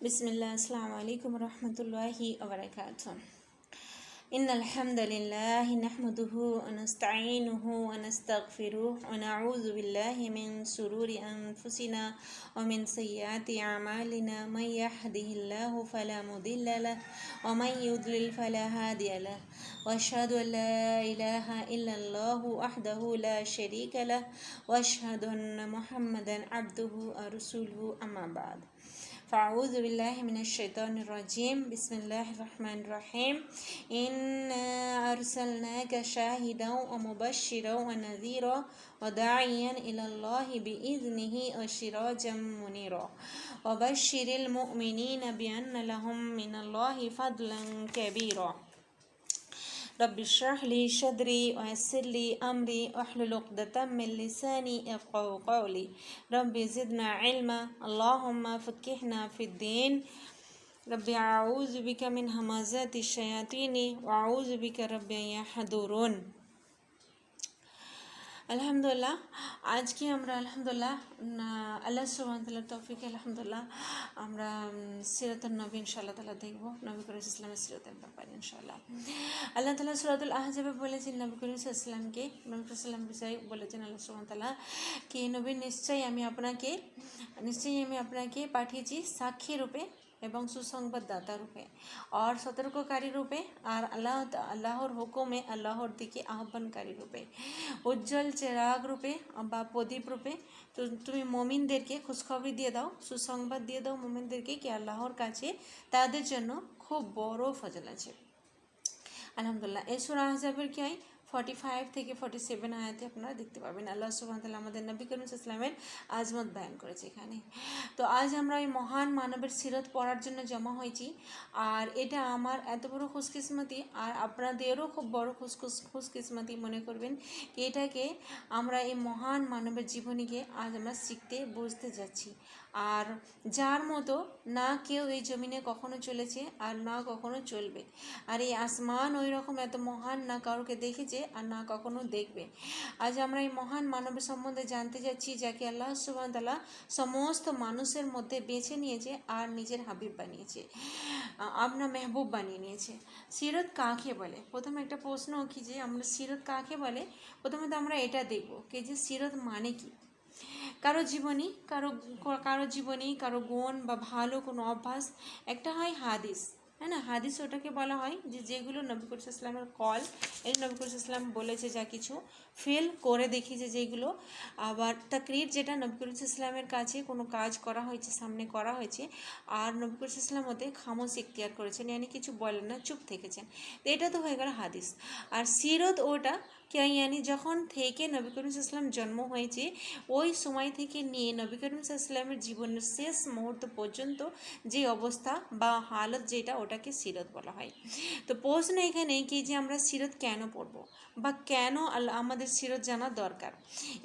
बिस्मिल्लाह अस्सलाम वालेकुम रहमतुल्लाहि व बरकातुहू। इन्नल हम्दुलिल्लाहि नहमदुहु व नस्तईनुहु व नस्तगफिरुहु व नऊज़ु बिल्लाहि मिन शुरूरि अनफुसिना व मिन सय्यिआति अमालिना मन यहदिहिल्लाहु फला मुदिल्ल लहु व मन युद्लिल फला हादिय लहु व अशहदु अन ला इलाहा इल्लल्लाहु वहदहु ला शरीका लहु व अशहदु अन्न मुहम्मदन अब्दुहु व रसूलुहु अम्मा बाद। फ़अऊज़ु बिल्लाहि मिनश्शैतानिर्रजीम बिस्मिल्लाहिर्रहमानिर्रहीम। इन्ना अर्सलनाका शाहिदन व मुबश्शिरन व नज़ीरा व दाइयन इलल्लाहि बिइज़्निहि व सिराजम मुनीरा व बश्शिरिल मुअ्मिनीना बिअन्ना लहुम मिनल्लाहि फ़ज़लन कबीरा। रब्बि इश्रह ली सदरी व यस्सिर ली अमरी वहलुल उक़दतम मिन लिसानी यफ़क़हू क़ौली। रब्बि ज़िदना इल्मा अल्लाहुम्मा फ़क़िहना फ़िद्दीन। रब्बि अऊज़ु बिका मिन हमाज़ाति शयातीनी व अऊज़ु बिका रब्बि अन यहदुरून। अल्हम्दुलिल्लाह, आज की আমরা আলহামদুলিল্লাহ আল্লাহ সুবহানাহু ওয়া তাআলার তৌফিকে আলহামদুলিল্লাহ আমরা সিরাতুন নবী ইনশাআল্লাহ তাআলা দেখব। নবী করিম সাল্লাল্লাহু আলাইহি সিরাতের ব্যাপারে ইনশাআল্লাহ। আল্লাহ তাআলা সূরাতুল আহজাবে বলেছেন নবী করিম সাল্লাল্লাহু আলাইহি ওয়াসাল্লামকে, নবী সাল্লাল্লাহু বিষয়ে বলেছেন আল্লাহ সুবহানাহু ওয়া তাআলা कि নবী নিশ্চয়ই আমি আপনাকে পাঠিয়েছি সাক্ষী রূপে এবং সুসংবাদদাতা রূপে और সতর্ককারী রূপে আর আল্লাহর হুকুমে আল্লাহর দিকে আহ্বানকারী রূপে উজ্জ্বল চেরাগ রূপে বা প্রদীপ রূপে। তো তুমি মুমিনদেরকে খুশখবরি দিয়ে দাও, সুসংবাদ দিয়ে দাও মুমিনদেরকে কি আল্লাহর কাছে তাদের জন্য খুব বড় ফজল আছে। আলহামদুলিল্লাহ, এই সূরা আহজাবের কি হয় 45 থেকে 47 আয়াতে আপনারা দেখতে পাবেন আল্লাহ সুবহানাহু ওয়া তাআলা আমাদের নবী করিম সাল্লাল্লাহু আলাইহি ওয়াসাল্লামের আজমত বয়ান করেছে এখানে। তো আজ আমরা এই মহান মানবের সিরত পড়ার জন্য জমা হয়েছি, আর এটা আমার এত বড় খুশকিসমতি আর আপনাদেরও খুব বড় খুশকিসমতি মনে করবেন কি এটাকে আমরা এই মহান মানবের জীবনীকে আজ আমরা শিখতে বুঝতে যাচ্ছি। আর যার মতো না কেউ এই জমিনে কখনো চলেছে আর না কখনো চলবে, আর এই আসমান ওই রকম এত মহান না কাউকে দেখেছে আর না কখনো দেখবে। আজ আমরা এই মহান মানবের সম্বন্ধে জানতে যাচ্ছি যাকে আল্লাহ সুবহানাহু ওয়া তাআলা সমস্ত মানুষের মধ্যে বেছে নিয়েছে আর নিজের হাবিব বানিয়েছে, আপনার মেহবুব বানিয়ে নিয়েছে। সিরত কাকে বলে? প্রথমে একটা প্রশ্ন কি যে আমরা সিরত কাকে বলে, প্রথমে তো আমরা এটা দেখব কি যে সিরত মানে কি। কারো জীবনী, কারো গুণ বা ভালো কোনো অভ্যাস, একটা হয় হাদিস, হ্যাঁ না, হাদিস ওটাকে বলা হয় যে যেগুলো নবী করিম সাল্লাল্লাহু আলাইহি ওয়াসাল্লামের কল, এই নবী করিম সাল্লাল্লাহু আলাইহি ওয়াসাল্লাম বলেছে যা কিছু ফেল করে দেখিয়েছে যেগুলো, আবার তাকরির যেটা নবী করিম সাল্লাল্লাহু আলাইহি ওয়াসাল্লামের কাছে কোনো কাজ করা হয়েছে, সামনে করা হয়েছে আর নবী করিম সাল্লাল্লাহু আলাইহি ওয়াসাল্লাম ওতে খামোশ ইখতিয়ার করেছেন, মানে কিছু বলেন না, চুপ থেকেছেন। তো এটা তো হয়ে গেল হাদিস। আর সিরত ওটা यानी যখন থেকে নবী করিম সাল্লাল্লাহু আলাইহি ওয়াসাল্লাম জন্ম হয়েছে ওই সময় থেকে নিয়ে নবী করিম সাল্লাল্লাহু আলাইহি ওয়াসাল্লামের জীবনের শেষ মুহূর্ত পর্যন্ত যে অবস্থা বা হালত যেটা ওটাকে সিরত বলা হয়। তো প্রশ্ন এখানে কি যে আমরা সিরত কেন পড়ব বা কেন আমাদের সিরত জানা দরকার।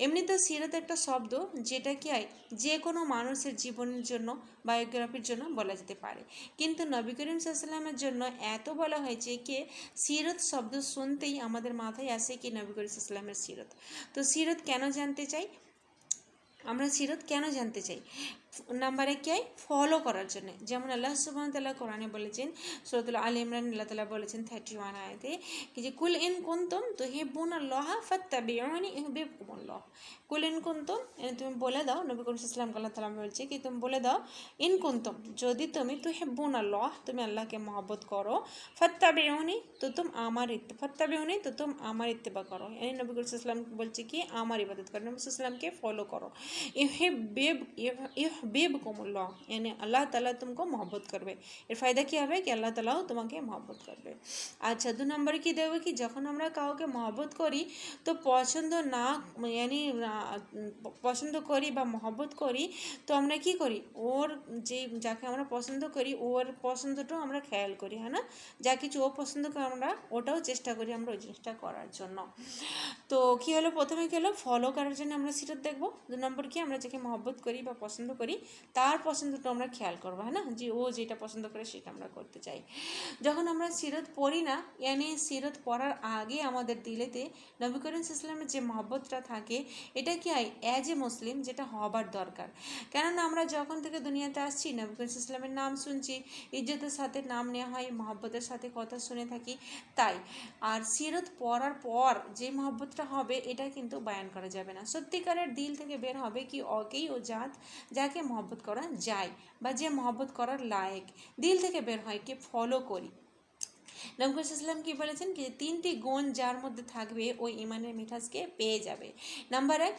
এমনি তো সিরত একটা শব্দ যেটা কি হয় যে কোনো মানুষের জীবনের জন্য বায়োগ্রাফির জন্য বলা যেতে পারে, কিন্তু নবী করিম সাল্লাল্লাহু আলাইহি ওয়াসাল্লামের জন্য এত বলা হয়েছে কি সিরত শব্দ শুনতেই আমাদের মাথায় আসে কি নবী করিম সাল্লাল্লাহু আলাইহি ওয়াসাল্লামের সিরত। তো সিরত কেন জানতে চাই আমরা, সিরত কেন জানতে চাই? নাম্বারে কি হয় ফলো করার জন্য। যেমন আল্লাহ সুবহানাহু ওয়া তাআলা কোরআনে বলেছেন সূরাতুল আল ইমরান আল্লাহ তাআলা বলেছেন 31 আয়াতে কি যে কুল ইন কুনতুম তুহিব্বুনাল্লাহ ফাত্তাবিউনি ইউহিব্বুকুমুল্লাহ। কুল ইন কুনতুম, তুমি বলে দাও, নবী করিম সাল্লাল্লাহু আলাইহি ওয়াসাল্লাম আল্লাহ তাআলা বলছে কি তুমি বলে দাও ইন কুনতুম, যদি তুমি তুহিব্বুনাল্লাহ, তুমি আল্লাহকে মহব্বত করো, ফাত্তাবিউনি, তো তুমি আমার ইত্তেবা করো, এই নবী করিম সাল্লাল্লাহু আলাইহি ওয়াসাল্লাম বলছে কি আমার ইবাদত করো, নবী সাল্লাল্লাহু আলাইহি ওয়াসাল্লামকে ফলো করো। ইউহিব্বুকুমুল্লাহ यानी अल्लाह ताला तुमको मोहब्बत करবে। এর ফায়দা কি হবে কি আল্লাহ তাআলাও তোমাকে मोहब्बत করবে। আচ্ছা, 2 নম্বরে কি দেবে কি যখন আমরা কাউকে मोहब्बत করি তো পছন্দ করি বা मोहब्बत করি তো আমরা কি করি ওর যে যাকে আমরা পছন্দ করি ওর পছন্দটাও আমরা খেয়াল করি, হ্যাঁ না, যা কিছু ও পছন্দ করে আমরা ওটাও চেষ্টা করি আমরা ওই জিনিসটা করার জন্য। তো কি হলো, প্রথমে কি হলো ফলো করার জন্য আমরা সিরত দেখব। 2 নম্বর কি আমরা যাকে मोहब्बत করি বা পছন্দ করি করি তার পছন্দটা আমরা খেয়াল করবো, হ্যাঁ না, যে ও যেটা পছন্দ করে সেটা আমরা করতে চাই। যখন আমরা সিরত পড়ি না, সিরত পড়ার আগে আমাদের দিলেতে নবী করিম ইসলামের যে মহব্বতটা থাকে, এটা কি হয় অ্যাজ এ মুসলিম যেটা হবার দরকার। কেননা আমরা যখন থেকে দুনিয়াতে আসছি নবী করিম ইসলামের নাম শুনছি, ইজ্জতের সাথে নাম নেওয়া হয়, মহব্বতের সাথে কথা শুনে থাকি, তাই। আর সিরত পড়ার পর যে মহব্বতটা হবে এটা কিন্তু বয়ান করা যাবে না, সত্যিকারের দিল থেকে বের হবে কি অকেই ও জাত যাকে মহব্বত করা যায় বা যে মহব্বত করার লায়েক, দিল থেকে বের হয়, কে ফলো করি। নবী ইসলাম কি বলেছেন কি 3টি গুণ যার মধ্যে থাকবে ওই ইমানের মিঠাসকে পেয়ে যাবে। নাম্বার 1,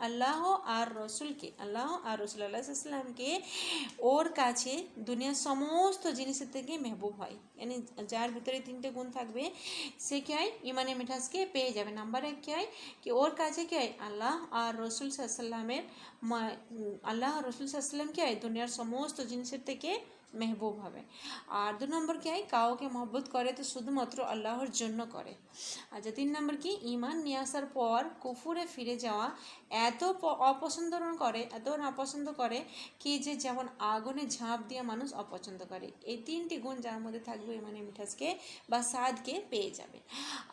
আল্লাহ আর রসুলকে, আল্লাহ আর রসুল আল্লাহ ইসলামকে ওর কাছে দুনিয়ার সমস্ত জিনিসের থেকে মেহবুব হয়, যার ভিতরে 3টে গুণ থাকবে সে কি হয় ইমানের মিঠাসকে পেয়ে যাবে। নাম্বার 1 কি হয় কি ওর কাছে কি হয় আল্লাহ আর রসুল সাল্লামের, আল্লাহ আর রসুল সাল্লাম কি হয় দুনিয়ার সমস্ত জিনিসের থেকে মেহবুব হবে। আর 2 নম্বর কি হয় কাউকে মহব্বত করে তো শুধুমাত্র আল্লাহর জন্য করে। আর 3 নম্বর কি ইমান নিয়ে আসার পর কুফুরে ফিরে যাওয়া এত অপছন্দ করে, এত নাপছন্দ করে কি যে যেমন আগুনে ঝাঁপ দিয়ে মানুষ অপছন্দ করে। এই 3টি গুণ যার মধ্যে থাকবে ইমানের মিঠাসকে বা সাদকে পেয়ে যাবে।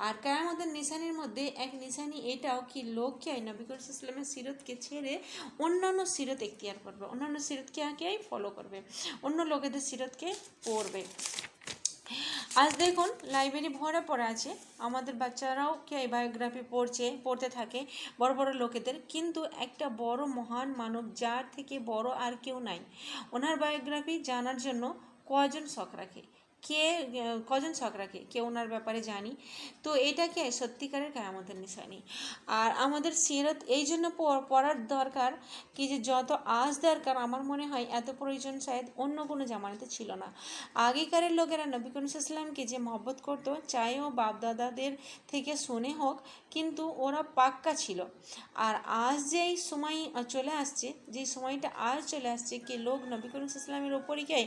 আর কিয়ামতের নিশানির মধ্যে এক নিশানি এটাও কি লোক কি হয় নবী করিম ইসলামের সিরতকে ছেড়ে অন্যান্য সিরত এখতিয়ার করবে, অন্যান্য সিরতকে ফলো করবে, অন্য লোকেদের সিরতকে পড়বে। আজ দেখুন লাইব্রেরি ভরা পড়ে আছে, আমাদের বাচ্চারাও কি বায়োগ্রাফি পড়তে থাকে বড় বড় লোকেদের, কিন্তু একটা বড় মহান মানব যার থেকে বড় আর কেউ নাই, ওনার বায়োগ্রাফি জানার জন্য কজন শখ রাখে, কে ওনার ব্যাপারে জানি। তো এটা কি সত্যিকারের কিয়ামতের নিশানি। আর আমাদের সিরত এই জন্য পড়ার দরকার কি যে যত আজ দরকার আমার মনে হয় এত প্রয়োজন শায়দ অন্য কোনো জামানাতে ছিল না। আগেকারের লোকেরা নবী করিম সাল্লামকে যে মহব্বত করতো, চাই ও বাপদাদাদের থেকে শুনে হোক, কিন্তু ওরা পাক্কা ছিল। আর আজ যেই সময় চলে আসছে, যেই সময়টা আজ চলে আসছে কি লোক নবী করিম সাল্লামের ওপরই কে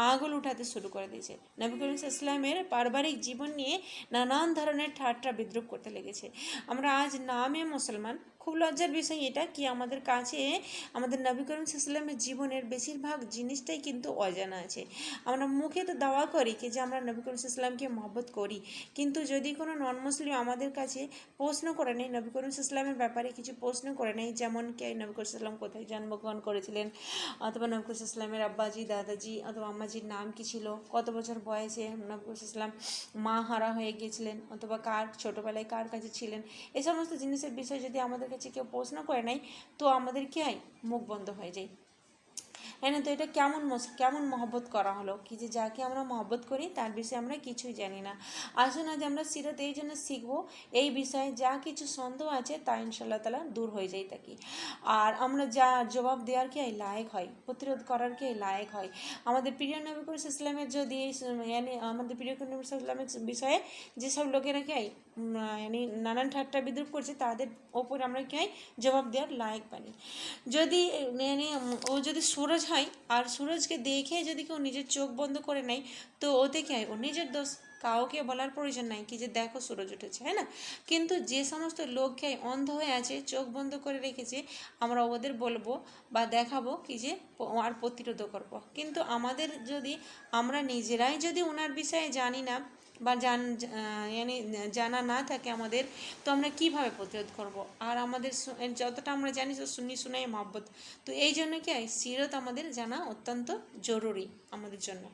আঙুল উঠাতে শুরু করে দিয়েছে, নবী করিম ইসলামের পারিবারিক জীবন নিয়ে নানান ধরনের ঠাট্টা বিদ্রুপ করতে লেগেছে। আমরা আজ নামে মুসলমান, খুব লজ্জার বিষয় এটা কি আমাদের কাছে আমাদের নবী করিম ইসলামের জীবনের বেশিরভাগ জিনিসটাই কিন্তু অজানা আছে। আমরা মুখে তো দাওয়া করি কি যে আমরা নবী করিম ইসলামকে মহব্বত করি, কিন্তু যদি কোনো নন মুসলিম আমাদের কাছে প্রশ্ন করে নেয়, নবী করিম ইসলামের ব্যাপারে কিছু প্রশ্ন করে নেয়, যেমন কে নবী করিম ইসলাম কোথায় জন্মগ্রহণ করেছিলেন, অথবা নবী করিম ইসলামের আব্বাজি দাদাজি অথবা আম্মাজির নাম কি ছিল, কত বছর বয়সে নবী করিম ইসলাম মা হারা হয়ে গিয়েছিলেন, অথবা ছোটোবেলায় কার কাছে ছিলেন, এই সমস্ত জিনিসের বিষয়ে যদি আমাদের কাছে কেউ প্রশ্ন করে নেয় তো আমাদের কি হয় মুখ বন্ধ হয়ে যায়, হ্যাঁ না। তো এটা কেমন মহব্বত করা হলো কি যে যাকে আমরা মহব্বত করি তার বিষয়ে আমরা কিছুই জানি না। আসুন আজ আমরা সিরত এই জন্য শিখবো, এই বিষয়ে যা কিছু সন্দেহ আছে তা ইনশাআল্লাহ তাআলা দূর হয়ে যায় থাকি। আর আমরা যা জবাব দেওয়ার কি লায়েক হয়, প্রতিরোধ করার কি লায়েক হয়। আমাদের প্রিয় নবী করিম ইসলামের যদি আমাদের প্রিয় নবী ইসলামের বিষয়ে যেসব লোকেরা কি নানান ঠাট্টা বিদ্রুপ করছে তাদের ওপর আমরা কি জবাব দেওয়ার লায়েক পাই। যদি ও যদি সুরজ হয় আর সুরজকে দেখে যদি কেউ নিজের চোখ বন্ধ করে নেয় তো ওতে কি হয় ও নিজের দোষ, কাউকে বলার প্রয়োজন নাই কি যে দেখো সুরজ উঠেছে, হ্যাঁ না। কিন্তু যে সমস্ত লোককে অন্ধ হয়ে আছে চোখ বন্ধ করে রেখেছে আমরা ওদের বলবো বা দেখাবো কি যে আর প্রতিরোধ করবো, কিন্তু আমাদের যদি আমরা নিজেরাই যদি ওনার বিষয়ে জানি না বা জানা না থাকে আমাদের, তো আমরা কীভাবে প্রতিরোধ করব। আর আমাদের যতটা আমরা জানি যে সুন্নি সুনাই মহব্বত, তো এই জন্য কি সিরত আমাদের জানা অত্যন্ত জরুরি আমাদের জন্য।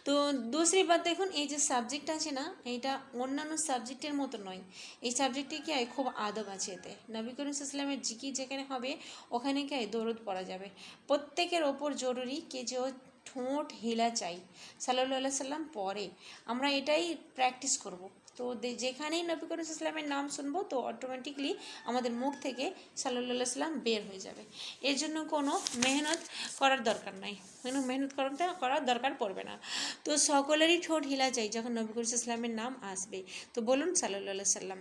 তো दूसरी बात দেখুন এই যে সাবজেক্ট আছে না, এইটা অন্যান্য সাবজেক্টের মতো নয়, এই সাবজেক্টে কি খুব আদব আছে। এতে নবী করিম সাল্লামের জিকির যেখানে হবে ওখানে কি দরুদ পড়া যাবে। প্রত্যেকের ওপর জরুরি কি যে ও ঠোঁট হিলা চাই, সাল্লাল্লাহু আলাইহি সাল্লাম পরে আমরা এটাই প্র্যাকটিস করব। তো যেখানেই নবী করিম ইসলামের নাম শুনবো তো অটোমেটিকলি আমাদের মুখ থেকে সাল্লাল্লাহু আলাইহি সাল্লাম বের হয়ে যাবে। এর জন্য কোনো মেহনত করার দরকার নাই, মেহনত করার দরকার পড়বে না। তো সকলেরই ঠোঁট হিলা চাই যখন নবী করিম ইসলামের নাম আসবে, তো বলুন সাল্লাল্লাহু আলাইহি সাল্লাম।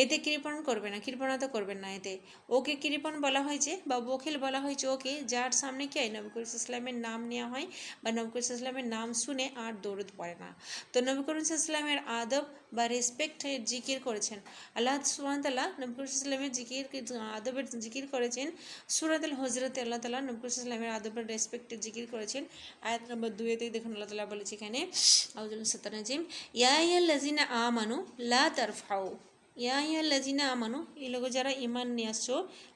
এতে কৃপণ করবে না, কৃপণতা করবেন না। এতে ওকে কৃপণ বলা হয়েছে বা বখিল বলা হয়েছে ওকে, যার সামনে কি নবী করিম ইসলামের নাম নেওয়া হয় বা নবী করিম ইসলামের নাম শুনে আর দরুদ পড়ে না। তো নবী করিম ইসলামের আদব বা রেসপেক্টের জিকির করেছেন। আল্লাহ সুবহানাহু ওয়া তাআলা নবী করিম সাল্লাল্লাহু আলাইহি ওয়াসাল্লামের জিকির আদবের জিকির করেছেন। সূরাতুল হুজরাতে আল্লাহ তাআলা নবী করিম সাল্লাল্লাহু আলাইহি ওয়াসাল্লামের আদবের রেসপেক্টের জিকির করেছেন। আয়াত নম্বর 2-তেই দেখুন আল্লাহ তাআলা বলেছে এখানে আউযু বিল্লাহি মিনাশ শাইতানির রাজিম ইয়া আইয়ুহাল্লাযিনা আমানু লা তারফাউ, ইয়া আইয়ুহাল্লাযিনা আমানু, এই লোক যারা ঈমান নিয়ে আসছো,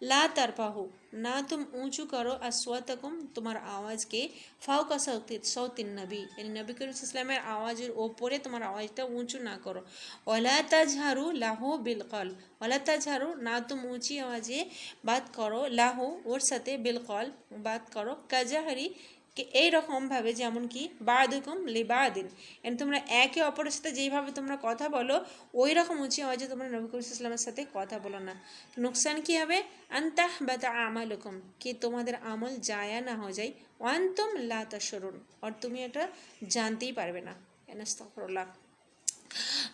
লা তারফাহু, না तुम ऊंचू करो अस्वातकुम, তোমার আওয়াজকে, ফাওকা সৌতিন নবী, yani নবী করিম সাল্লামের আওয়াজের ওপরে তোমার আওয়াজটা উঁচু না করো। ওয়ালা তাজহারু লাহু বিল কল, ওয়ালা তাজহারু, না तुम ऊंची आवाज़े बात করো, লাহু ওর সাথে, বিল কল বাত করো, কাজাহারি कि এইরকমভাবে যেমন কি বাদুকুম লিবাদিন, এন তোমরা একে অপরের সাথে যেইভাবে তোমরা কথা বলো ওই রকম উঁচু আওয়াজে তোমরা নবী করিম সাল্লামের সাথে কথা বলো না। নুকসান কি হবে? আনতাহ বাতা আমালুকুম, কি তোমাদের আমল জায়া না হয়ে যায়, ওয়ান্তুম লা তাশউরুন, আর তুমি এটা জানতেই পারবে না। আস্তাগফিরুল্লাহ।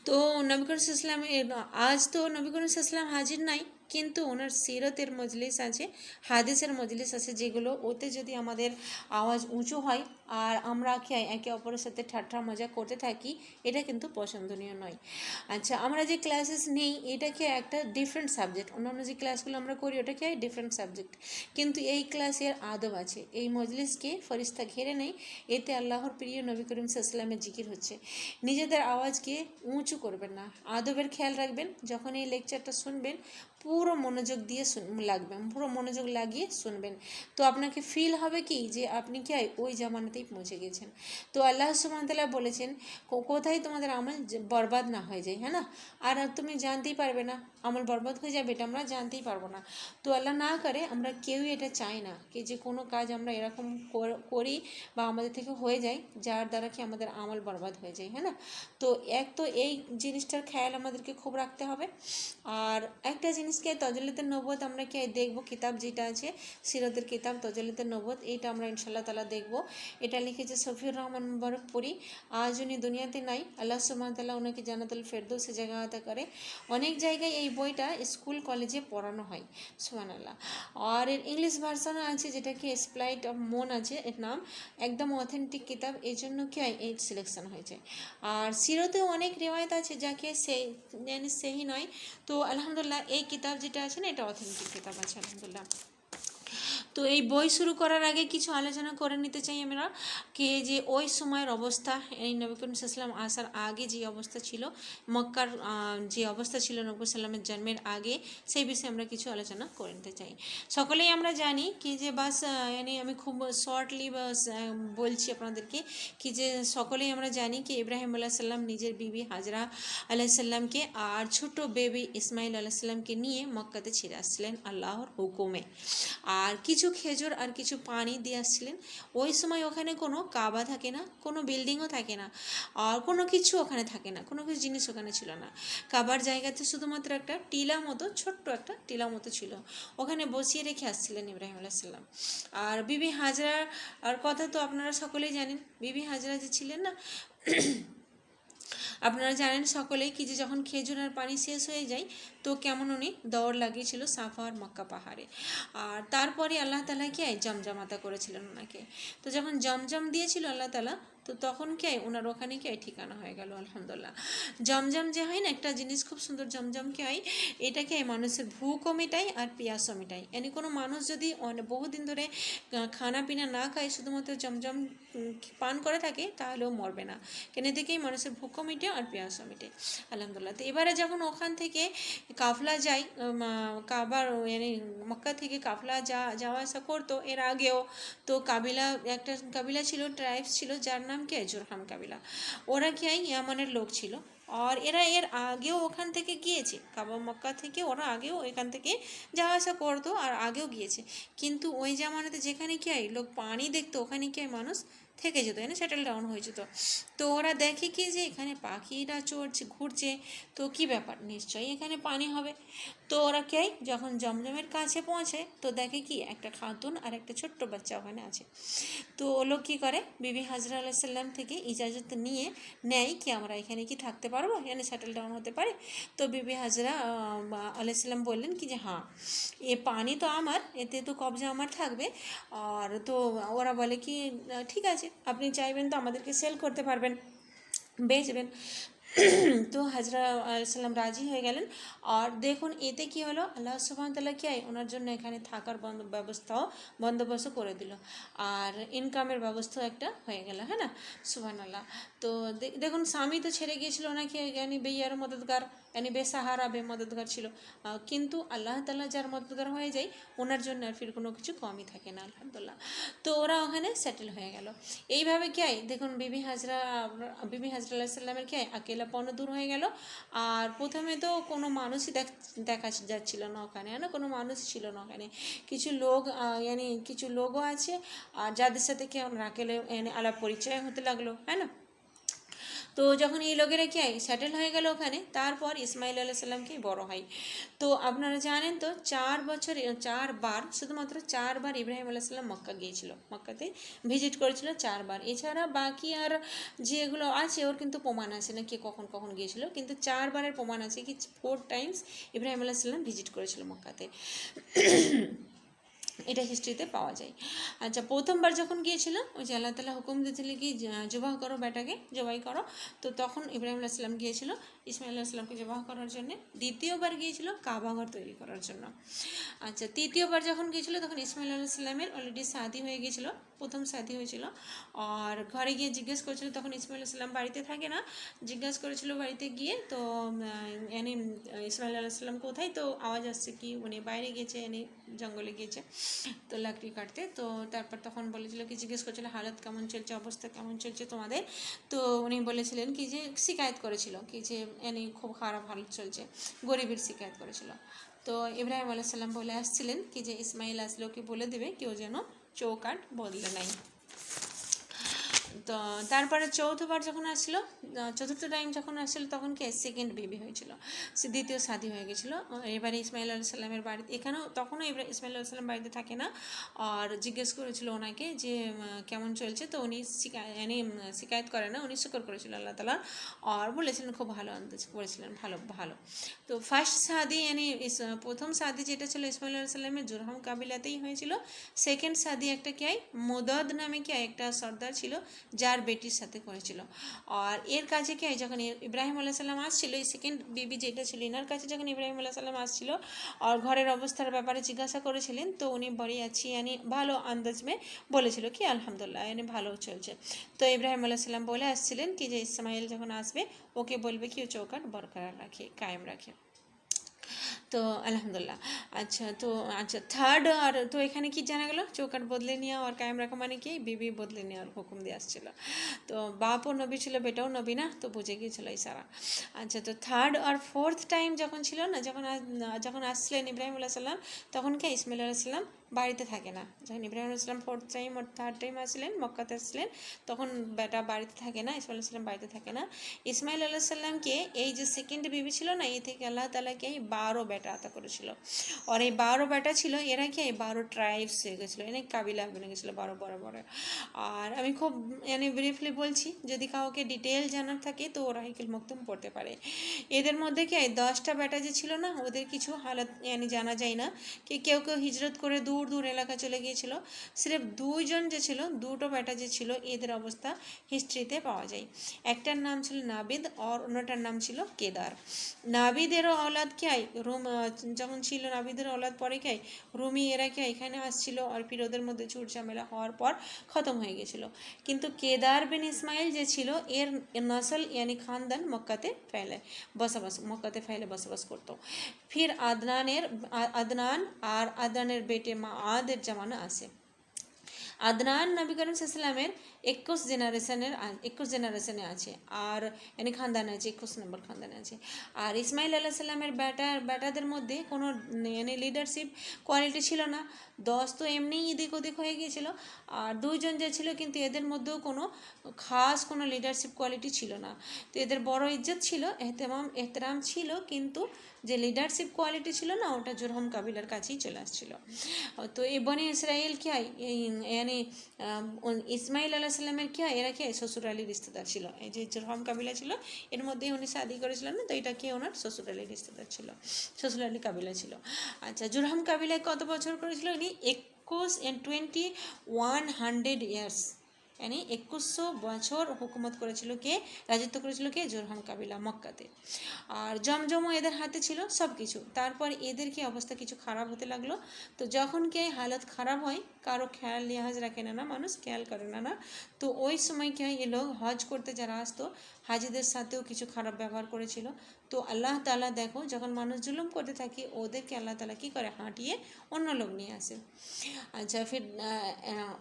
তো নবী করিম সাল্লাম আজ তো নবী করিম সাল্লাম হাজির নাই, কিন্তু ওনার সিরতের মজলিস আছে, হাদিসের মজলিস আছে, যেগুলো ওতে যদি আমাদের আওয়াজ উঁচু হয় আর আমরা একে অপরের সাথে ঠাট্টা মজা করতে থাকি, এটা কিন্তু পছন্দনীয় নয়। আচ্ছা, আমরা যে ক্লাসেস নেই এটাকে একটা ডিফারেন্ট সাবজেক্ট, অন্যান্য যে ক্লাসগুলো আমরা করি ওটাকে ডিফারেন্ট সাবজেক্ট, কিন্তু এই ক্লাসের আদব আছে। এই মজলিসকে ফরিস্তা ঘিরে নেই, এতে আল্লাহর প্রিয় নবী করিম সাল্লামের জিকির হচ্ছে। নিজেদের আওয়াজকে উঁচু করবেন না, আদবের খেয়াল রাখবেন। যখন এই লেকচারটা শুনবেন পুরো মনোযোগ দিয়ে লাগবেন, পুরো মনোযোগ লাগিয়ে শুনবেন, তো আপনাকে ফিল হবে কি যে আপনি কি ওই জামানাতেই পৌঁছে গেছেন। তো আল্লাহ সুবহানাহু ওয়া তাআলা বলেছেন কোথায় তোমাদের আমল বরবাদ না হয়ে যায়, হ্যাঁ না, আর তুমি জানতেই পারবে না আমল বরবাদ হয়ে যাবে, এটা আমরা জানতেই পারবো না। তো আল্লাহ না করে, আমরা কেউই এটা চাই না কি যে কোনো কাজ আমরা এরকম করি বা আমাদের থেকে হয়ে যায় যার দ্বারা কি আমাদের আমল বরবাদ হয়ে যায়, হ্যাঁ না। তো তো এই জিনিসটার খেয়াল আমাদেরকে খুব রাখতে হবে। আর একটা জিনিসকে তজলিতে নবুয়ত আমরা কি দেখবো, কিতাব যেটা আছে সিরাতের কিতাব তজলিতে নবুয়ত, এইটা আমরা ইনশাআল্লাহ তাআলা দেখবো। এটা লিখেছে সফিউর রহমান মুবারকপুরি। আজ উনি দুনিয়াতে নাই, আল্লাহ সুবহানাহু ওয়া তাআলা ওনাকে জান্নাতুল ফেরদৌসে জায়গা আতা করে। অনেক জায়গায় এই বইটা স্কুল কলেজে পড়ানো হয়, সুবহানাল্লাহ। আর এর ইংলিশ ভার্সনও আছে, যেটা কি স্প্লাইট অফ মুন আছে এর নাম, একদম অথেন্টিক কিতাব, এই জন্য কি এই সিলেকশন হয়েছে। আর সিরতেও অনেক রিওয়ায়াত আছে যাকে সেহি নয়, তো আলহামদুলিল্লাহ এই কিতাব যেটা আছে না এটা অথেন্টিক কিতাব আছে আলহামদুলিল্লাহ। তো এই বই শুরু করার আগে কিছু আলোচনা করে নিতে চাই আমরা, কে যে ওই সময়ের অবস্থা, এই নবী করিম সাল্লাম আসার আগে যে অবস্থা ছিল, মক্কার যে অবস্থা ছিল নবী সাল্লামের জন্মের আগে, সেই বিষয়ে আমরা কিছু আলোচনা করে নিতে চাই। সকলেই আমরা জানি কি যে বাস আমি খুব শর্টলি বলছি আপনাদেরকে, কি যে সকলেই আমরা জানি কি ইব্রাহিম আলাইহিস সালাম নিজের বিবি হাজরা আলাইহিস সালামকে আর ছোট বেবি ইসমাইল আলাইহিস সালামকে নিয়ে মক্কাতে ছেড়ে আসছিলেন আল্লাহর হুকুমে, আর কিছু খেজুর আর কিছু পানি দিয়ে আসছিলেন। ওই সময় ওখানে কোনো কাবা থাকে না, কোনো বিল্ডিংও থাকে না, আর কোনো কিছু ওখানে থাকে না, কোনো কিছু জিনিস ওখানে ছিল না। কাবার জায়গাতে শুধুমাত্র একটা টিলা মতো, ছোট্ট একটা টিলা মতো ছিল, ওখানে বসিয়ে রেখে আসছিলেন ইব্রাহিম আলাইহিস সালাম। আর বিবি হাজরা আর কথা তো আপনারা সকলেই জানেন, বিবি হাজরা যে ছিলেন না, আপনারা জানেন সকলেই কি যে যখন খেজুর আর পানি শেষ হয়ে যায় তো কেমন উনি দৌড় লাগিয়েছিল সাফা আর মক্কা পাহাড়ে, আর তারপরে আল্লাহ তাআলা কি জমজমাতা করেছিলেন ওনাকে। তো যখন জমজম দিয়েছিল আল্লাহ তাআলা, তো তখন কি ওনার ওখানে কি ঠিকানা হয়ে গেল আলহামদুলিল্লাহ। জমজম যে হয় না একটা জিনিস খুব সুন্দর, জমজম কি হয়, এটাকে মানুষের ভুকও মেটায় আর পিয়াসও মেটায়। কোনো মানুষ যদি বহুদিন ধরে খানা পিনা না খায়, শুধুমাত্র জমজম পান করে থাকে, তাহলেও মরবে না, কেন থেকেই মানুষের ভুকও মেটে আর পিয়াসও মেটে আলহামদুলিল্লাহ। তো এবারে যখন ওখান থেকে কাফলা যায়, কাবার মক্কা থেকে কাফলা যাওয়া আসা করতো এর আগেও, তো একটা কাবিলা ছিল, ট্রাইবস ছিল, যার নাম কি জুরহাম কাবিলা। ওরা কি ইয়ামানের লোক ছিল, আর এরা এর আগেও ওখান থেকে গিয়েছে, কাবা মক্কা থেকে ওরা আগেও এখান থেকে যাওয়া আসা করতো আর আগেও গিয়েছে। কিন্তু ওই জামানাতে যেখানে কি লোক পানি দেখতো, ওখানে কি মানুষ থেকে যেত, সেটেল ডাউন হয়ে যেত। তো ওরা দেখে কি যে এখানে পাখিরা চড়ছে, ঘুরছে, তো কি ব্যাপার, নিশ্চয়ই এখানে পানি হবে। তো ওরা যখন জমজমের কাছে পৌঁছে তো দেখে কি একটা খাতুন আর একটা ছোট্ট বাচ্চা ওখানে আছে। তো ও লোক কী করে, বিবি হাজরা আলাইহিস সালাম থেকে ইজাজত নিয়ে নেয় কি আমরা এখানে কি থাকতে পারবো, এখানে সেটেল ডাউন হতে পারে। তো বিবি হাজরা আলাইহিস সালাম বললেন কি যে হ্যাঁ, এ পানি তো আমার, এতে তো কবজা আমার থাকবে। আর তো ওরা বলে কি ঠিক আছে, আপনি চাইবেন তো আমাদেরকে সেল করতে পারবেন, বেচবেন। তো হাজরা সাল্লাম রাজি হয়ে গেলেন। আর দেখুন এতে কি হলো, আল্লাহ সুবহান তাআলা কি ওনার জন্য এখানে থাকার ব্যবস্থাও বন্দোবস্ত করে দিল, আর ইনকামের ব্যবস্থাও একটা হয়ে গেল, হ্যাঁ না, সুবহানাল্লাহ। তো দেখুন স্বামী তো ছেড়ে গিয়েছিল ওনাকে, यानी বেয়ার মদদগার, यानी বেসাহারা মদদগার ছিল, কিন্তু আল্লাহ তাআলা যার মদদগার হয়ে যায় ওনার জন্য আর ফির কোনো কিছু কমই থাকে না, আলহামদুলিল্লাহ। তো ওরা ওখানে সেটেল হয়ে গেল। এইভাবে কি দেখুন বিবি হাজরা আলাইহিস সালামের কি আকেলাপন দূর হয়ে গেল। আর প্রথমে তো কোনো মানুষই দেখা যাচ্ছিল না ওখানে, না কোনো মানুষ ছিল না ওখানে, কিছু লোক यानी কিছু লোকও আছে আর যাদের সাথে কি রাকেলে আলাপ পরিচয় হতে লাগলো, হ্যাঁ না। তো যখন এই লোকেরা কি সেটেল হয়ে গেল ওখানে, তারপর ইসমাইল আলাইহিস সালামকে বড় হয়। তো আপনারা জানেন তো 4 বছর 4বার, শুধুমাত্র 4বার ইব্রাহিম আলাইহিস সালাম মক্কা গিয়েছিল, মক্কাতে ভিজিট করেছিল 4বার। এছাড়া বাকি আর যেগুলো আছে ওর কিন্তু প্রমাণ আছে না কে কখন কখন গিয়েছিল, কিন্তু 4বারের প্রমাণ আছে কি 4 টাইমস ইব্রাহিম আলাইহিস সালাম ভিজিট করেছিল মক্কাতে, এটা হিস্ট্রিতে পাওয়া যায়। আচ্ছা, প্রথমবার যখন গিয়েছিল ওই যে আল্লাহ তাআলা হুকুম দিয়েছিল কি জবাহ করো বেটাকে, জবাই করো, তো তখন ইব্রাহিম আলাইহিস সালাম গিয়েছিল ইসমাইল আলাইহিস সালামকে জবাহ করার জন্য। দ্বিতীয়বার গিয়েছিল কাবাঘর তৈরি করার জন্য। আচ্ছা, তৃতীয়বার যখন গিয়েছিল তখন ইসমাইল আলাইহিস সালামের অলরেডি শাদী হয়ে গিয়েছিল, প্রথম শাদী হয়েছিল। আর ঘরে গিয়ে জিজ্ঞেস করেছিল, তখন ইসমাইল আলাইহিস সালাম বাড়িতে থাকে না, জিজ্ঞেস করেছিল বাড়িতে গিয়ে, তো यानी ইসমাইল আলাইহিস সালাম কোথায়, তো আওয়াজ আসছে কি উনি বাইরে গিয়েছে, यानी জঙ্গলে গিয়েছে তো লাকড়ি কাটতে। তো তারপর তখন বলেছিল কি, জিজ্ঞেস করছিল হালত কেমন চলছে, অবস্থা কেমন চলছে তোমাদের। তো উনি বলেছিলেন কি যে শিকায়ত করেছিল কি যে यानी খুব খারাপ হালত চলছে, গরিবের শিকায়ত করেছিল। তো ইব্রাহিম আলাইহিস সালাম বলে আসছিলেন কি যে ইসমাইল আসলেও কি বলে দেবে কেউ যেন চৌকাঠ বদলে নাই। তো তারপরে চৌথবার যখন আসলো, চতুর্থ টাইম যখন আসলো, তখন কি সেকেন্ড বেবি হয়েছিল, সে দ্বিতীয় শাদী হয়ে গেছিলো। এবারে ইসমাইল আলাইহিস সালামের বাড়িতে, এখানেও তখনও ইসমাইল আলাইহিস সালাম বাড়িতে থাকে না। আর জিজ্ঞেস করেছিল ওনাকে যে কেমন চলছে, তো উনি শিকায়ত করে না, উনি শুকর করেছিল আল্লাহ তাআলা, আর বলেছিলেন খুব ভালো, আন্দাজ করেছিলেন ভালো ভালো। তো ফার্স্ট শাদী প্রথম শাদী যেটা ছিল ইসমাইল আলাইহিস সালামের জুরহাম কাবিলাতেই হয়েছিল। সেকেন্ড শাদী একটা কি মুদাদ নামে কি একটা সর্দার ছিল যার বেটির সাথে করেছিল। আর এর কাছে কি যখন ইব্রাহিম আলাইহিস সালাম আসছিল, এই সেকেন্ড বেবি যেটা ছিল এনার কাছে যখন ইব্রাহিম আলাইহিস সালাম আসছিল আর ঘরের অবস্থার ব্যাপারে জিজ্ঞাসা করেছিলেন, তো উনি বড়ি আছি ভালো আন্দাজ মে বলেছিল কি আলহামদুলিল্লাহ ভালো চলছে। তো ইব্রাহিম আলাইহিস সালাম বলে আসছিলেন কি যে ইসমাইল যখন আসবে ওকে বলবে কি ও চৌকাঠ বরকরার রাখে, কায়েম রাখে। তো আলহামদুলিল্লাহ। আচ্ছা থার্ড, আর তো এখানে কি জানা গেল, চৌকাঠ বদলে নেওয়া আর কায়েম রাখা মানে কি বিবি বদলে নেওয়ার হুকুম দিয়ে আসছিল। তো বাপও নবী ছিল, বেটাও নবী না, তো বুঝে গিয়েছিল ইশারা। আচ্ছা, তো থার্ড আর ফোর্থ টাইম যখন ছিল না, যখন আসছিলেন ইব্রাহিম আলাইহিস সালাম, তখন কি ইসমাইল আলাইহিস সালাম বাড়িতে থাকে না। যখন ইব্রাহিম আলাইহিস সালাম ফোর্থ টাইম আর থার্ড টাইম আসলেন, মক্কাতে আসলেন, তখন বেটা বাড়িতে থাকে না, ইসমাইল আলাইহিস সালাম বাড়িতে থাকে না। ইসমাইল আলাইহিস সালামকে এই যে সেকেন্ড বেবি ছিল না, এই থেকে আল্লাহ তাআলাকে 12 বেটা আতা করেছিল। আর এই 12 বেটা ছিল, এরা কি 12 ট্রাইবস হয়ে গেছিলো, এনে কাবিলা বনে গেছিলো 12 বড় বড়। আর আমি খুব ব্রিফলি বলছি, যদি কাউকে ডিটেল জানার থাকে তো ওরা হিকুল মকতুম পড়তে পারে। এদের মধ্যে কি 10টা বেটা যে ছিল না, ওদের কিছু হালত জানা যায় না, কি কেউ কেউ হিজরত করে দূর দূর এলাকা চলে গিয়েছিল। সির্ফ 2জন যে ছিল, 2টো বেটা যে ছিল, এদের অবস্থা হিস্ট্রিতে পাওয়া যায়। একটার নাম ছিল নাবিদ আর অন্যটার নাম ছিল কেদার। নাবিদেরও औलाद কি রুম যখন ছিল, নাবিদের औलाद পরে কি রুমি এরা কি এখানে আসছিল, আর ফির ওদের মধ্যে ঝুট ঝামেলা হওয়ার পর খতম হয়ে গেছিল। কিন্তু কেদার বিন ইসমাইল যে ছিল, এর নসল খানদান মক্কাতে বসবাস করতো। ফির আদনান আর আদনানের বেটে মাআদের জামানা আসে। আদনান নবী করিম সাল্লামের 21 জেনারেশনে আছে, আর খানদানে আছে, 21 নম্বর খানদানে আছে। আর ইসমাইল আলাইহিস সালামের বেটাদের মধ্যে কোনো লিডারশিপ কোয়ালিটি ছিল না। 10 তো এমনিই এদিক ওদিক হয়ে গিয়েছিল, আর 2জন যে ছিল, কিন্তু এদের মধ্যেও কোনো খাস কোনো লিডারশিপ কোয়ালিটি ছিল না। তো এদের বড় ইজ্জত ছিল, এহতেরাম ছিল, কিন্তু যে লিডারশিপ কোয়ালিটি ছিল না, ওটা জুরহম কাবিলার কাছেই চলে আসছিল। তো এই বনি ইসরায়েল কি ইসমাইল আলাইহিস সালামের কি এরা কি শ্বশুরালি রিশতেদার ছিল। এই যে জুরহম কাবিলা ছিল, এর মধ্যেই উনি শাদি করেছিলেন না, তো এটা কি ওনার শ্বশুরালি রিশতেদার ছিল, শ্বশুরালি কাবিলা ছিল। আচ্ছা, জুরহম কাবিলায় কত বছর করেছিল উনি? 2100 ইয়ার্স यानी 2100 বছর হুকুমত করেছিল কে, রাজত্ব করেছিল কে, জুরহাম কাবিলা মক্কাতে। আর জমজমও এদের হাতে ছিল সব কিছু। তারপর এদের কি অবস্থা কিছু খারাপ হতে লাগলো। তো যখন কে হালত খারাপ হয়, কারো খেয়াল লিহাজ রাখে না, মানুষ খেয়াল করে না। তো ওই সময় কি হয়, এ লোক হজ করতে যারা আসতো হাজিদের সাথেও কিছু খারাপ ব্যবহার করেছিল। তো আল্লাহ তাআলা দেখো যখন মানুষ জুলুম করতে থাকে ওদেরকে আল্লাহ তাআলা কী করে, হাঁটিয়ে অন্য লোক নিয়ে আসে। अच्छा फिर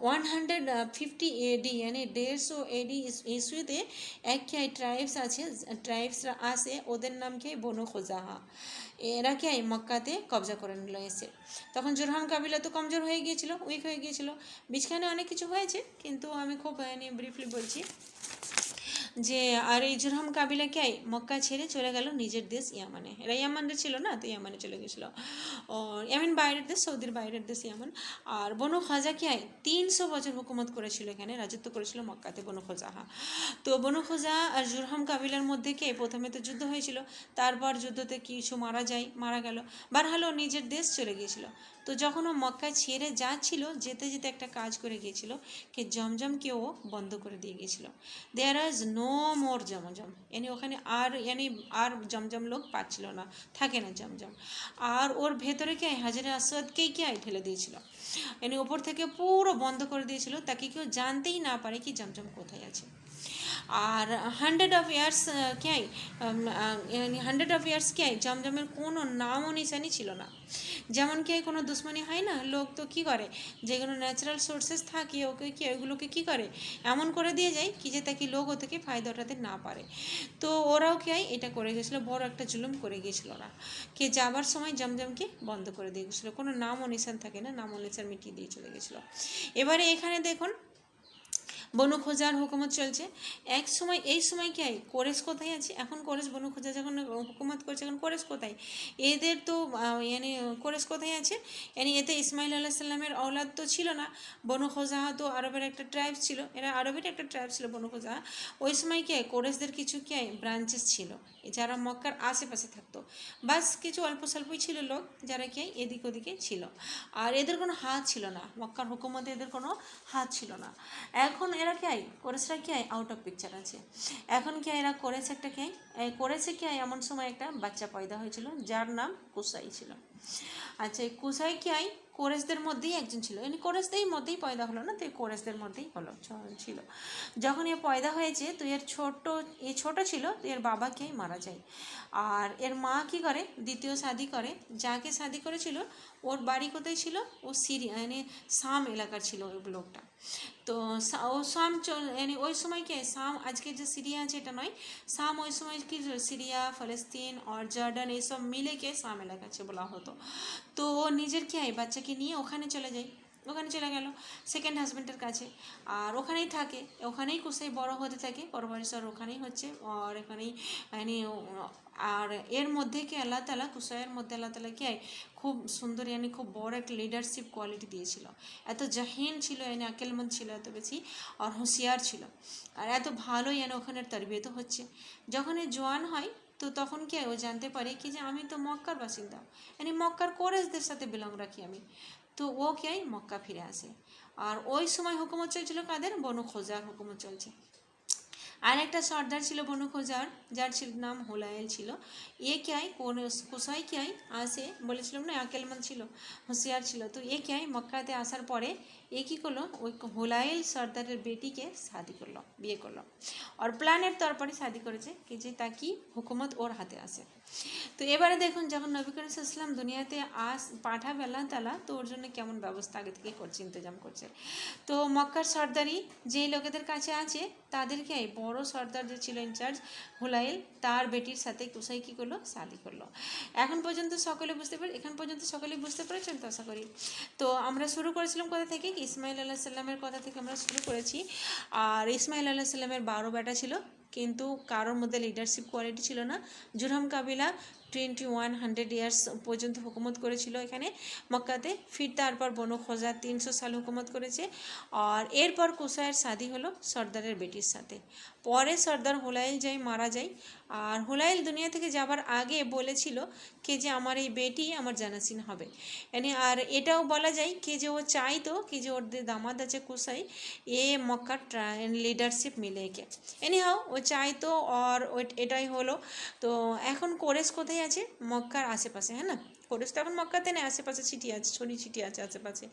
150 AD यानी 150 AD ইস্যুতে এক কি ট্রাইবস আছে, ট্রাইবসরা আসে, ওদের নাম কি বনু খুজাহা। এরা কি মক্কাতে কবজা করে নিল এসে। তখন জুরহাম কাবিলা তো কমজোর হয়ে গিয়েছিল, উইক হয়ে গিয়েছিল। বিছখানে অনেক কিছু হয়েছে, কিন্তু আমি খুব ব্রিফলি বলছি যে আর এই জুরহাম কাবিলা কে মক্কা ছেড়ে চলে গেল নিজের দেশ ইয়ামানে। এরা ইয়ামানের ছিল না, তো ইয়ামানে চলে গেছিলো। ইয়ামান বাইরের দেশ, সৌদির বাইরের দেশ ইয়ামান। আর বনু খাজা কি 300 বছর হুকুমত করেছিল, এখানে রাজত্ব করেছিল মক্কাতে বনু খোজাহা। তো বনু খোজা আর জুরহাম কাবিলার মধ্যে কে প্রথমে তো যুদ্ধ হয়েছিল, তারপর যুদ্ধতে কিছু মারা গেল, বারহালো নিজের দেশ চলে গিয়েছিল। তো যখন ও মক্কায় ছেড়ে যাচ্ছিল, যেতে যেতে একটা কাজ করে গিয়েছিল কি জমজমকেও বন্ধ করে দিয়ে গিয়েছিল। দেয়ার ইজ নো মোর জমজম, ওখানে আর জমজম লোক পাচ্ছিল না, থাকে না জমজম। আর ওর ভেতরে কে হাজরে আসওয়াদকেই কে ঠেলে দিয়েছিল, ওপর থেকে পুরো বন্ধ করে দিয়েছিল, তাকে কেউ জানতেই না পারে কি জমজম কোথায় আছে। আর 100 অফ ইয়ার্স কে 100 অফ ইয়ার্স কে জমজমের কোনো নামও নিশানি ছিল না। যেমন কি কোনো দুশ্মনী হয় না, লোক তো কী করে, যেগুলো ন্যাচারাল সোর্সেস থাকে ওইগুলোকে কী করে এমন করে দিয়ে যায় কি যে তাকে লোক ও থেকে ফায়দা ওঠাতে না পারে। তো ওরাও কি এটা করে গেছিলো, বড় একটা জুলুম করে গিয়েছিল ওরা, কে যাবার সময় জমজমকে বন্ধ করে দিয়ে গেছিলো, কোনো নাম ও নিশান থাকে না, নাম ও নিশান মিটিয়ে দিয়ে চলে গেছিলো। এবারে এখানে দেখুন বনু খোজার হুকুমত চলছে। এক সময় এই সময় কি কোরেশ কোথায় আছে, এখন কোরেশ বনু খোজা যখন হুকুমত করছে, এখন কোরেশ কোথায়, এদের তো কোরেশ কোথায় আছে, এতে ইসমাইল আলাইহিস সালামের औलाद তো ছিল না। বনু খোজাহা তো আরবের একটা ট্রাইব ছিল, এরা আরবের একটা ট্রাইব ছিল বনু খোজাহা। ওই সময় কি কোরেশদের কিছু কি ব্রাঞ্চেস ছিল যারা মক্কার আশেপাশে থাকতো, বাস কিছু অল্প স্বল্পই ছিল লোক যারা কি এদিক ওদিকে ছিল, আর এদের কোনো হাত ছিল না, মক্কার হুকুমতে এদের কোনো হাত ছিল না। এখন এরা কি কোরেশরা কি আউট অফ পিকচার আছে। এখন কি এরা কোরেশ একটা কি করেছে কি এমন সময় একটা বাচ্চা পয়দা হয়েছিল যার নাম কুসাই ছিল। আচ্ছা এই কুসাই কি কোরেশদের মধ্যেই একজন ছিল, কোরেশদের মধ্যেই পয়দা হলো না, তো এই কোরেশদের মধ্যেই ছিল। যখন এ পয়দা হয়েছে তো এর ছোট ছিল, তো এর বাবা কে মারা যায়। আর এর মা কি করে, দ্বিতীয় শাদি করে, যাকে শাদি করেছিল ওর বাড়ি কোথায় ছিল, ও সিরিয়া শাম এলাকার ছিল ওই লোকটা। তো ও শাম ওই সময় কে শাম আজকে যে সিরিয়া আছে এটা নয়, শাম ওই সময় কি সিরিয়া ফলস্তিন আর জর্ডান এইসব মিলে কে শাম এলাকা আছে বলা হতো। তো ও নিজের কি বাচ্চাকে নিয়ে ওখানে চলে যায়, ওখানে চলে গেল সেকেন্ড হাজব্যান্ডের কাছে, আর ওখানেই থাকে, ওখানেই কুসাই বড় হতে থাকে, পরবর্তী ওখানেই হচ্ছে, আর এখানেই আর এর মধ্যে কি আল্লাহ তাআলা কুসাইয়ের মধ্যে আল্লাহ তাআলা কি খুব সুন্দর খুব বড় একটা লিডারশিপ কোয়ালিটি দিয়েছিল। এত জাহিন ছিল, আকেলমন্দ ছিল এত বেশি, আর হুঁশিয়ার ছিল, আর এত ভালোই ওখানের তরবিয়ত হচ্ছে। যখন জোয়ান হয় তো তখন কি ও জানতে পারে কি যে আমি তো মক্কার বাসিন্দা, মক্কার কোরেশদের সাথে বিলং রাখি আমি। তো ও কি মক্কা ফিরে আসে। আর ওই সময় হুকুমত চলছিল কাদের, বনু খোজার হুকুমত চলছে। আর একটা সর্দার ছিল বনু খোজার, যার নাম হুলাইল ছিল। এ কে কুসাই কে আসে, বলেছিলাম না আকেলমন্দ ছিল, হুঁশিয়ার ছিল। তো এ কে মক্কাতে আসার পরে এ কী করলো, ওই হুলাইল সর্দারের বেটিকে শাদি করলো, বিয়ে করলো, আর প্ল্যানের তরফে শাদি করেছে কি যে তাকে হুকুমত ওর হাতে আসে। তো এবারে দেখুন যখন নবী করিম সাল্লাল্লাহু আলাইহি ওয়াসাল্লাম দুনিয়াতে পাঠাবে আল্লাহ তাআলা, তো ওর জন্য কেমন ব্যবস্থা আগে থেকে করছে, ইন্তজাম করছে। তো মক্কার সর্দারি যেই লোকেদের কাছে আছে তাদেরকে বড় সর্দার যে ছিল ইনচার্জ হুলাইল, তার বেটির সাথে কুসাই কী করলো, শাদি করলো। এখন পর্যন্ত সকলে বুঝতে পেরেছেন তো আশা করি। তো আমরা শুরু করেছিলাম কোথা থেকে, ইসমাইল আলাইহিস সালামের কথা থেকে আমরা শুরু করেছি। আর ইসমাইল আলাইহিস সালামের 12 বেটা ছিল, কিন্তু কারোর মধ্যে লিডারশিপ কোয়ালিটি ছিল না। জুরহাম কাবিলা 2100 ইয়ার্স পর্যন্ত হুকুমত করেছিল এখানে মক্কাতে। ফির তারপর বনু খোজা 300 সাল হুকুমত করেছে। আর এরপর কুসাইয়ের শাদি হলো সর্দারের বেটির সাথে। পরে সর্দার হুলাইল যাই মারা যায়। আর হুলাইল দুনিয়া থেকে যাবার আগে বলেছিল কে যে আমার এই বেটি আমার জানাসিন হবে। আর এটাও বলা যায় কি যে ও চাইতো কি যে ওর যে দামাদ আছে কুসাই এ মক্কার লিডারশিপ মিলে একে। হাও ও চাইতো আর এটাই হলো। তো এখন কোরেশ কোথায় আছে? মক্কার আশেপাশে, হ্যাঁ না? কোরেশ তো এখন মক্কাতে নেই, আশেপাশে ছিটিয়ে আছে, ছড়ি ছিটিয়ে আছে আশেপাশে।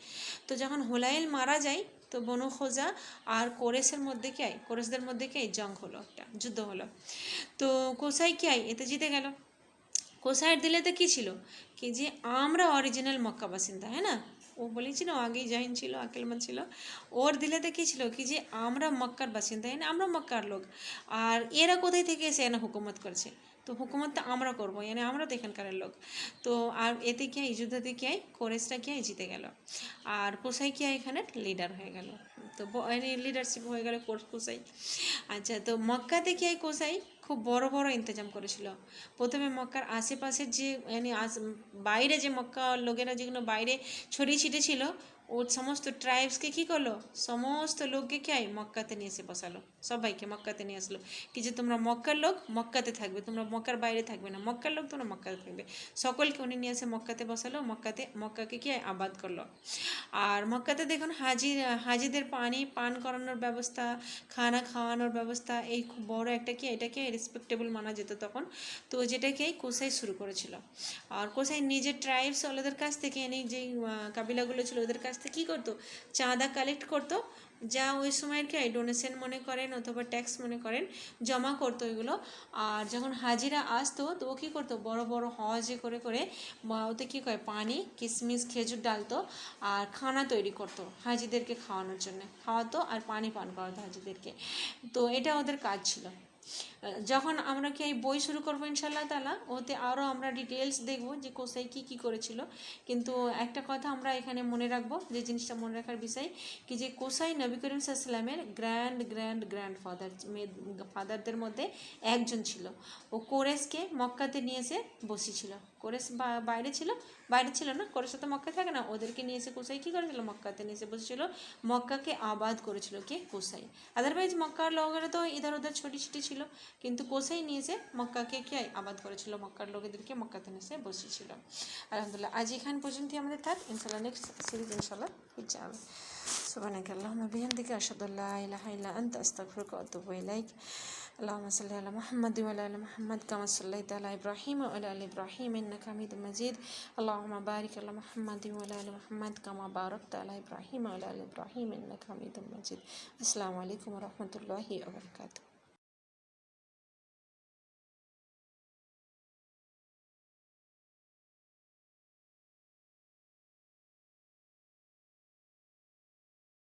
তো যখন হুলাইল মারা যায় তো বনু খোজা আর কোরেশের মধ্যে কি হয়, কোরেশদের মধ্যে কি জং হলো, একটা যুদ্ধ হলো। তো কোসাই কি হয় এতে জিতে গেল। কোসাইয়ের দিলেতে কী ছিল কি যে আমরা অরিজিনাল মক্কা বাসিন্দা, হ্যাঁ না? ও বলেছিল আগেই জাহিন ছিল, আকেলমান ছিল। ওর দিলেতে কী ছিল কি যে আমরা মক্কার বাসিন্দা, আমরা মক্কার লোক। আর এরা কোথায় থেকে এসে এনা হুকুমত করছে, তো হুকুমতটা আমরা করবো, আমরা তো এখানকার লোক। তো আর এতে কি হয়, যুদ্ধতে কি হয়, কোরেশটা কি হয় জিতে গেল। আর কোসাই কি হয় এখানে লিডার হয়ে গেল। তো লিডারশিপ হয়ে গেল কোসাই। আচ্ছা, তো মক্কাতে কি হয়, কোসাই খুব বড় বড় ইন্তজাম করেছিল। প্রথমে মক্কার আশেপাশের যে বাইরে যে মক্কা লোকেরা যেগুলো বাইরে ছড়িয়ে ছিটে ছিল ও সমস্ত ট্রাইবসকে কী করলো, সমস্ত লোককে কি হয় মক্কাতে নিয়ে এসে বসালো, সবাইকে মক্কাতে নিয়ে আসলো কি যে তোমরা মক্কার লোক মক্কাতে থাকবে, তোমরা মক্কার বাইরে থাকবে না, মক্কার লোক তোমরা মক্কাতে থাকবে। সকলকে উনি নিয়ে এসে মক্কাতে বসালো, মক্কাকে কি হয় আবাদ করলো। আর মক্কাতে দেখুন হাজিদের পানি পান করানোর ব্যবস্থা, খানা খাওয়ানোর ব্যবস্থা, এই খুব বড় একটা কি এটাকে রেসপেক্টেবল মানা যেত তখন। তো যেটাকে কোসাই শুরু করেছিল। আর কোসাই নিজের ট্রাইবস ওদের কাছ থেকে যেই কাবিলাগুলো ছিল ওদের কাছ থেকে কী করতো, চাঁদা কালেক্ট করতো, যা ওই সময়ের কি ডোনেশন মনে করেন অথবা ট্যাক্স মনে করেন, জমা করতো এগুলো। আর যখন হাজিরা আসতো তো ও কী করতো, বড় বড় হজে করে করে ওতে কী করে পানি কিশমিশ খেজুর ডালতো আর খানা তৈরি করতো হাজিদেরকে খাওয়ানোর জন্য, খাওয়াতো আর পানি পান করাতো হাজিদেরকে। তো এটা ওদের কাজ ছিল। যখন আমরা কি এই বই শুরু করবো ইনশাআল্লাহ তাআলা, ওতে আরও আমরা ডিটেলস দেখবো যে কোসাই কী করেছিল। কিন্তু একটা কথা আমরা এখানে মনে রাখবো, যে জিনিসটা মনে রাখার বিষয় কি যে কোসাই নবী করিম সাল্লাল্লাহু আলাইহি ওয়াসাল্লামের গ্র্যান্ড ফাদারদের মধ্যে একজন ছিল। ও কোরেশকে মক্কাতে নিয়ে এসে বসেছিল। কোরেশ বাইরে ছিল না, কোরেশ তো মক্কা থাকে না, ওদেরকে নিয়ে এসে কোসাই কী করেছিল, মক্কাতে নিয়ে এসে বসেছিল, মক্কাকে আবাদ করেছিল কে, কোসাই। আদারওয়াইজ মক্কার লোকেরা তো ইধার ওধার ছোটি ছিল, কিন্তু কোসাই নিয়ে এসে মক্কাকে কে আবাদ করেছিল, মক্কার লোকেদেরকে মক্কাতে নিয়ে এসে বসেছিল। আলহামদুলিল্লাহ, আজ এখান পর্যন্তই আমাদের থাক। ইনশাল্লাহ নেক্সট সিরিজ ইনশাল্লাহ ফির যাবে। সুবহানাকা আল্লাহুম্মা বিহামদিকা আশহাদু আল্লা ইলাহা ইল্লা আনতা আস্তাগফিরুকা ওয়া আতুবু ইলাইক। আল্লাহুম্মা সাল্লি আলা মুহাম্মাদ ওয়া আলা আলি মুহাম্মাদ কামা সাল্লাইতা আলা ইব্রাহিম ওয়া আলা আলি ইব্রাহিম ইন্নাকা হামিদুম মাজিদ। আল্লাহুম্মা বারিক আলা মুহাম্মাদ ওয়া আলা আলি মুহাম্মাদ কামা বারাকতা আলা ইব্রাহিম ওয়া আলা আলি ইব্রাহিম ইন্নাকা হামিদুম মাজিদ। আসসালামু আলাইকুম ওয়া রাহমাতুল্লাহি ওয়া বারাকাতুহু।